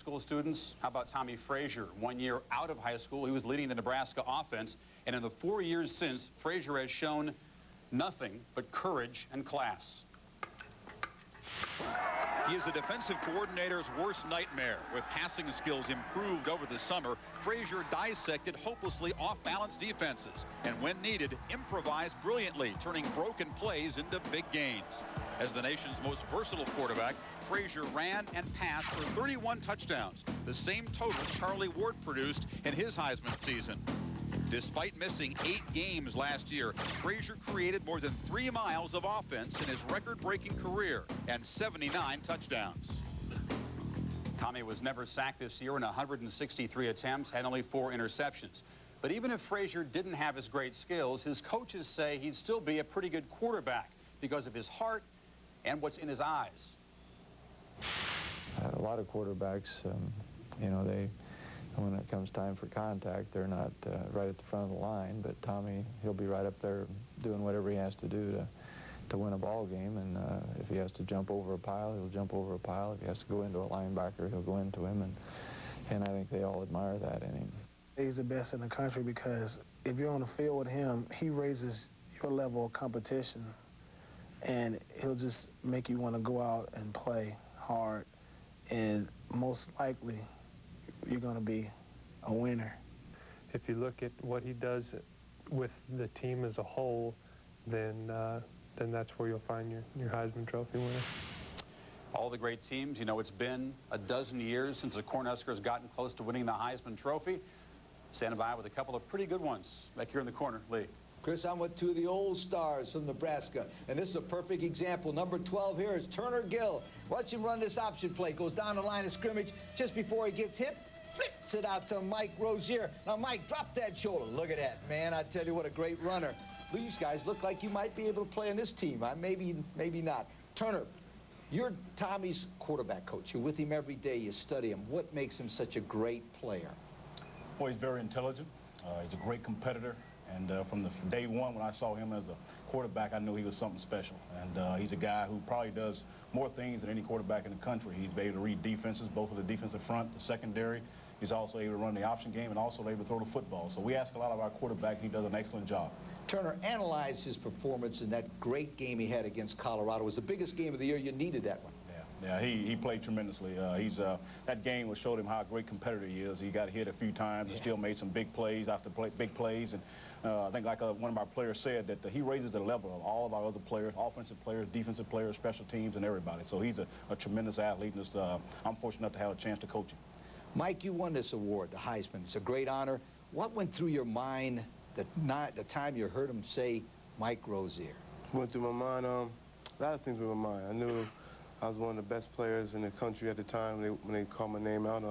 school students? How about Tommie Frazier? 1 year out of high school, he was leading the Nebraska offense, and in the 4 years since, Frazier has shown nothing but courage and class. He is a defensive coordinator's worst nightmare. With passing skills improved over the summer, Frazier dissected hopelessly off-balance defenses and, when needed, improvised brilliantly, turning broken plays into big gains. As the nation's most versatile quarterback, Frazier ran and passed for 31 touchdowns, the same total Charlie Ward produced in his Heisman season. Despite missing 8 games last year, Frazier created more than 3 miles of offense in his record-breaking career and 79 touchdowns. Tommie was never sacked this year in 163 attempts, had only 4 interceptions. But even if Frazier didn't have his great skills, his coaches say he'd still be a pretty good quarterback because of his heart and what's in his eyes. A lot of quarterbacks, you know, when it comes time for contact, they're not right at the front of the line, but Tommie, he'll be right up there doing whatever he has to do to win a ball game, and if he has to jump over a pile, he'll jump over a pile. If he has to go into a linebacker, he'll go into him, and I think they all admire that in him. He's the best in the country because if you're on the field with him, he raises your level of competition, and he'll just make you want to go out and play hard, and most likely you're going to be a winner. If you look at what he does with the team as a whole, then that's where you'll find your Heisman Trophy winner. All the great teams, you know, it's been a dozen years since the Cornhuskers gotten close to winning the Heisman Trophy. Standing by with a couple of pretty good ones back here in the corner. Lee. Chris, I'm with 2 of the old stars from Nebraska, and this is a perfect example. Number 12 here is Turner Gill. Watch him run this option play. Goes down the line of scrimmage just before he gets hit. Flips it out to Mike Rozier. Now, Mike, drop that shoulder. Look at that, man. I tell you what, a great runner. These guys look like you might be able to play on this team. Maybe not. Turner, you're Tommie's quarterback coach. You're with him every day. You study him. What makes him such a great player? Well, he's very intelligent. He's a great competitor. And from the day one, when I saw him as a quarterback, I knew he was something special. And he's a guy who probably does more things than any quarterback in the country. He's able to read defenses, both of the defensive front, the secondary. He's also able to run the option game and also able to throw the football. So we ask a lot of our quarterback, and he does an excellent job. Turner, analyze his performance in that great game he had against Colorado. It was the biggest game of the year. You needed that one. Yeah, he played tremendously. That game showed him how great competitor he is. He got hit a few times and still made some big plays after big plays. And I think like one of our players said, that he raises the level of all of our other players, offensive players, defensive players, special teams, and everybody. So he's a tremendous athlete, and I'm fortunate enough to have a chance to coach him. Mike, you won this award, the Heisman. It's a great honor. What went through your mind the time you heard him say Mike Rozier? Went through my mind, a lot of things went through my mind. I knew I was one of the best players in the country at the time when they called my name out.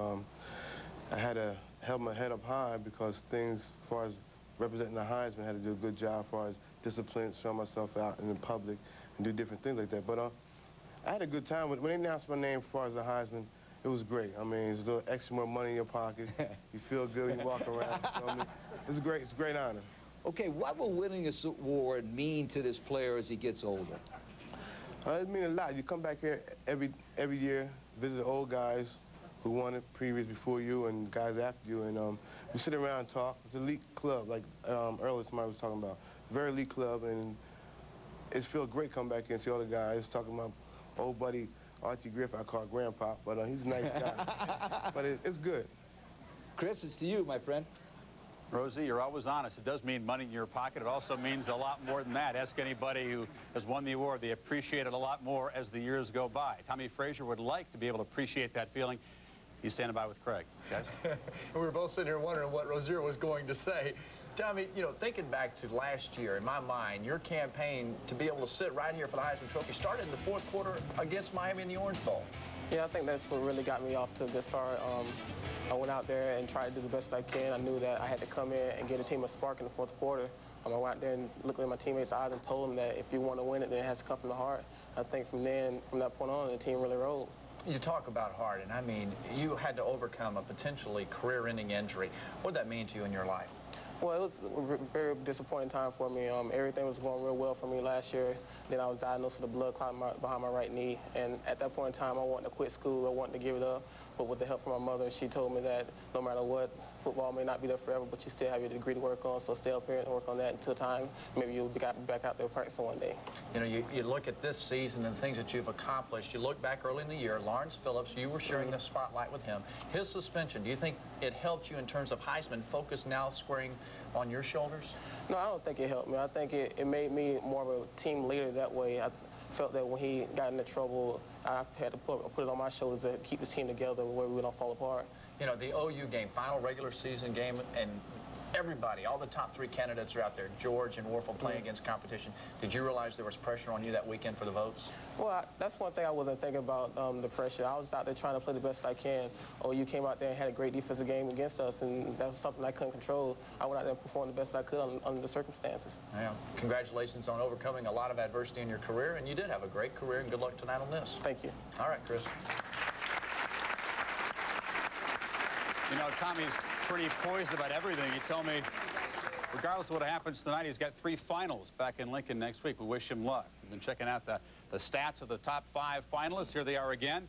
I had to held my head up high because things, as far as representing the Heisman, I had to do a good job as far as discipline, show myself out in the public, and do different things like that. But I had a good time. When they announced my name as far as the Heisman, it was great. I mean, it's a little extra more money in your pocket. You feel good when you walk around. So, I mean, it's great. It's a great honor. Okay, what will winning this award mean to this player as he gets older? It means a lot. You come back here every year, visit old guys who won it previous before you and guys after you, and we sit around and talk. It's an elite club, like earlier somebody was talking about. Very elite club, and it feels great coming back here and see all the guys talking about old buddy Archie Griffin. I call Grandpa, but he's a nice guy. But it's good. Chris, it's to you, my friend. Rosie, you're always honest. It does mean money in your pocket. It also means a lot more than that. Ask anybody who has won the award. They appreciate it a lot more as the years go by. Tommie Frazier would like to be able to appreciate that feeling. He's standing by with Craig. Guys? We were both sitting here wondering what Rozier was going to say. Tommie, you know, thinking back to last year, in my mind, your campaign to be able to sit right here for the Heisman Trophy started in the 4th quarter against Miami in the Orange Bowl. Yeah, I think that's what really got me off to a good start. I went out there and tried to do the best I can. I knew that I had to come in and give the team a spark in the 4th quarter. I went out there and looked at my teammates' eyes and told them that if you want to win it, then it has to come from the heart. I think from that point on, the team really rolled. You talk about heart, and I mean, you had to overcome a potentially career-ending injury. What did that mean to you in your life? Well, it was a very disappointing time for me. Everything was going real well for me last year. Then I was diagnosed with a blood clot behind my right knee. And at that point in time, I wanted to quit school. I wanted to give it up. but with the help from my mother, she told me that no matter what, football may not be there forever, but you still have your degree to work on, so stay up here and work on that until time. Maybe you'll be back out there practicing one day. You know, you look at this season and the things that you've accomplished. You look back early in the year, Lawrence Phillips, you were sharing the spotlight with him. His suspension, do you think it helped you in terms of Heisman focus now squaring on your shoulders? No, I don't think it helped me. I think it made me more of a team leader that way. I felt that when he got into trouble, I had to put it on my shoulders to keep the team together where we don't fall apart. You know, the OU game, final regular season game, and everybody, all the top 3 candidates are out there, George and Warfel playing against competition. Did you realize there was pressure on you that weekend for the votes? Well, that's one thing I wasn't thinking about, the pressure. I was out there trying to play the best I can. OU came out there and had a great defensive game against us, and that was something I couldn't control. I went out there and performed the best I could under the circumstances. Yeah. Congratulations on overcoming a lot of adversity in your career, and you did have a great career, and good luck tonight on this. Thank you. All right, Chris. You know, Tommie's pretty poised about everything. He told me, regardless of what happens tonight, he's got 3 finals back in Lincoln next week. We wish him luck. We've been checking out the stats of the top 5 finalists. Here they are again.